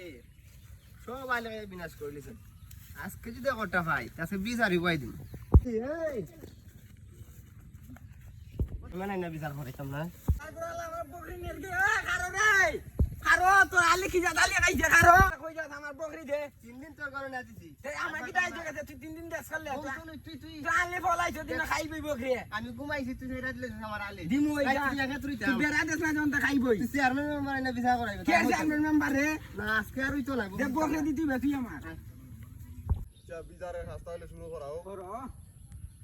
আলে সব আলে বিনাশ করে লিছেন আজকে যদি কটা পাই তাতে বিচার উপায় দিন মানে না বিচার করাইতাম না আমার বকরি নিয়ে কারো নাই কারো তো আলে কি যা দালি খাইছে কারো কই যা আমার বকরি দে 3 দিন তোর কারণে আছিস এই আমার কি দাই জায়গা তুই 3 দিন দেশ করলে তুই আলে ফলাইছ দিন খাইবি বকরি আমি ঘুমাইছি তুই সেটা দিলে আমার আলে দিমু ওই যা তুই বেড়া দেশ না যন্তা খাইবই তুই চেয়ারম্যান মেম্বার না বিচার করাইবি কে চেয়ারম্যান মেম্বার রে না আজকে আর হইতো না দে বকরি দিতি বেশি আমার যা বিচারের রাস্তা হলে শুরু করাও করো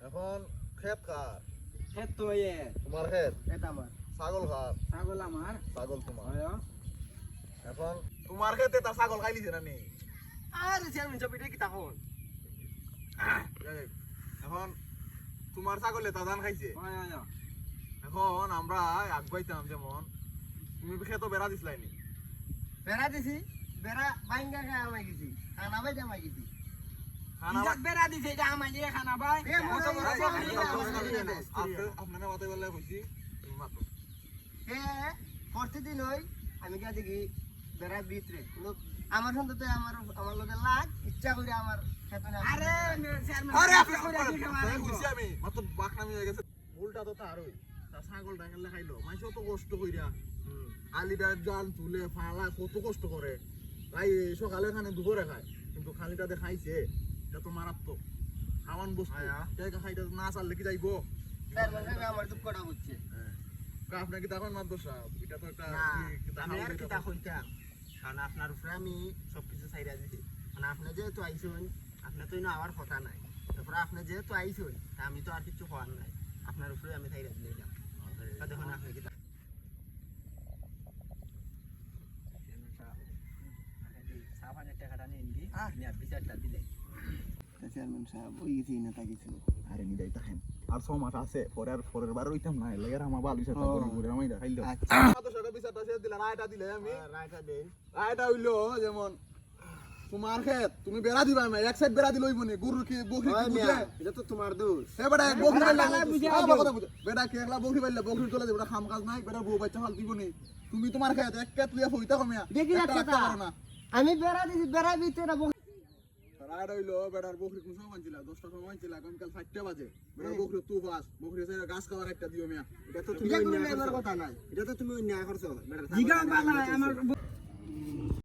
এখন ক্ষেত কার ক্ষেত তো এ তোমার ক্ষেত এটা আমার ছাগল কার ছাগল আমার ছাগল তোমার হয় এখন তোমার ক্ষেতে তা ছাগল খাইলিছে না নি আরে চেয়ারম্যান সব এটা কি তখন এখন তোমার ছাগলে তা ধান খাইছে হয় এখন আমরা আগবাইতাম যেমন তুমি ক্ষেত বেড়া দিছলাইনি বেড়া দিছি বেড়া বাইঙ্গা খায় আমায় গেছি খানা বাই জামাই গেছি খানা ইজাক বেড়া দিছে এটা আমায় দিয়ে খানা বাই কত বড় আপনারা মাথায় বললে কইছি তুমি মাতো প্রতিদিন ওই আমি গিয়ে দেখি বেড়ার ভিতরে আমার সন্ততে আমার লোকে লাগ ইচ্ছা করে আমার আরে আমি মাত্র বাকনামি হয়ে গেছে উল্টা তো তারই তা ছাগল ডাঙ্গলে খাইলো মাইছে তো কষ্ট কইরা আলিটা জাল তুলে ফালা কত কষ্ট করে তাই সকালে খানে দুপুরে খায় কিন্তু খালিটাতে খাইছে এটা তো মারাত্মক খাওয়ান বস্তু জায়গা খাইটা না চাললে কি যাইবো আমার দুঃখ করা হচ্ছে আপনার কি তখন মাদ্রাস এটা তো একটা আমি আর কিতা কইতাম কারণ আপনার উপরে আমি সবকিছু চাইরা দিছি মানে আপনি যেহেতু আইসুন আপনার তো আমার কথা নাই তারপরে আপনি যেহেতু আইসুন আমি তো আর কিছু হওয়ার নাই আপনার উপরে আমি চাইরা দিলাম দেখুন আপনি কিতা টাকাটা নিয়ে নিবি বিচারটা দিলে চেয়ারম্যান সাহেব ওই গেছি না তা কিছু আরে নিদাই তাহেন আর 6 মাস আছে পরের বার হইতাম না লাগের আমার বাল বিচারটা করি ঘুরে আমি দেখাইলো তো সেটা বিচারটা শেষ দিলা রায়টা দিলে আমি রায়টা দেন রায়টা হইলো যেমন তোমার ক্ষেত তুমি বেড়া দিবা না এক সাইড বেড়া দিলই বনে গরু কি বকরি কি বুঝে এটা তো তোমার দোষ এ বেটা বকরি বাইলা বুঝে কথা বুঝে বেটা কে একলা বকরি বাইলা বকরি চলে যাবে কাম কাজ নাই বেটা বউ বাচ্চা ফাল দিবনি তুমি তোমার ক্ষেত এক ক্ষেত লিয়া হইতা কমিয়া দেখি না আমি বেড়া দিছি বেড়া ভিতরে রায়টা হইলো বেটার বকরি কোন সময় ছিল 10টা সময় ছিল কাল 4টা বাজে বেটার বকরি তু বাস বকরি সাইরা গাছ খাওয়ার একটা দিও মিয়া এটা তো তুমি অন্যায় কথা নাই এটা তো তুমি অন্যায় করছো বেটা জিগা বালা আমার